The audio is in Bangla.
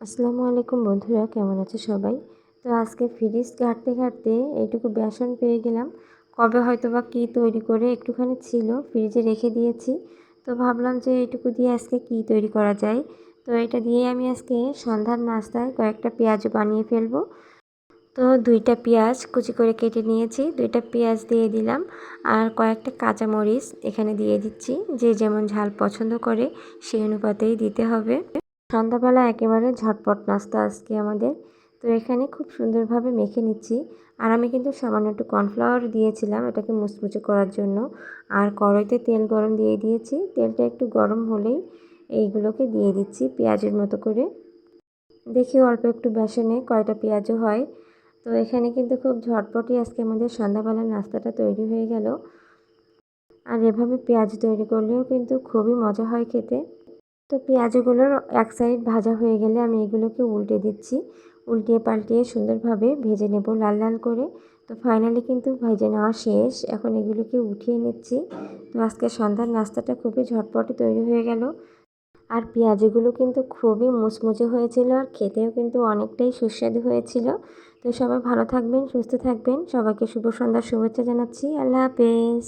আসসালামু আলাইকুম বন্ধুরা, কেমন আছে সবাই? তো আজকে ফ্রিজ ঘাঁটতে ঘাঁটতে এইটুকু বেসন পেয়ে গেলাম। কবে হয়তো বা কী তৈরি করে একটুখানি ছিল, ফ্রিজে রেখে দিয়েছি। তো ভাবলাম যে এইটুকু দিয়ে আজকে কী তৈরি করা যায়। তো এটা দিয়ে আমি আজকে সন্ধ্যার নাস্তায় কয়েকটা পেঁয়াজ বানিয়ে ফেলবো। তো 2টা পেঁয়াজ কুচি করে কেটে নিয়েছি, 2টা পেঁয়াজ দিয়ে দিলাম। আর কয়েকটা কাঁচামরিচ এখানে দিয়ে দিচ্ছি। যে যেমন ঝাল পছন্দ করে সেই অনুপাতেই দিতে হবে। সন্ধ্যাবেলা একেবারে ঝটপট নাস্তা আজকে আমাদের। তো এখানে খুব সুন্দরভাবে মেখে নিচ্ছি। আর আমি কিন্তু সামান্য একটু কর্নফ্লাওয়ার দিয়েছিলাম এটাকে মুচমুচে করার জন্য। আর কড়াইতে তেল গরম দিয়ে দিয়েছি। তেলটা একটু গরম হলেই এইগুলোকে দিয়ে দিচ্ছি পেঁয়াজের মতো করে। দেখি অল্প একটু বেসনে কয়টা পেঁয়াজও হয়। তো এখানে কিন্তু খুব ঝটপটই আজকে আমাদের সন্ধ্যাবেলার নাস্তাটা তৈরি হয়ে গেল। আর এভাবে পেঁয়াজ তৈরি করলেও কিন্তু খুবই মজা হয় খেতে। তো পেঁয়াজগুলোর এক সাইড ভাজা হয়ে গেলে আমি এগুলোকে উল্টে দিচ্ছি। উল্টিয়ে পাল্টিয়ে সুন্দরভাবে ভেজে নেব লাল লাল করে। তো ফাইনালি কিন্তু ভেজে নেওয়া শেষ। এখন এগুলোকে উঠিয়ে নিচ্ছি। তো আজকে সন্ধ্যার নাস্তাটা খুবই ঝটপটে তৈরি হয়ে গেল। আর পেঁয়াজগুলো কিন্তু খুবই মুচমুচে হয়েছিল আর খেতেও কিন্তু অনেকটাই সুস্বাদু হয়েছিল। তো সবাই ভালো থাকবেন, সুস্থ থাকবেন। সবাইকে শুভ সন্ধ্যার শুভেচ্ছা জানাচ্ছি। আল্লাহ হাফেজ।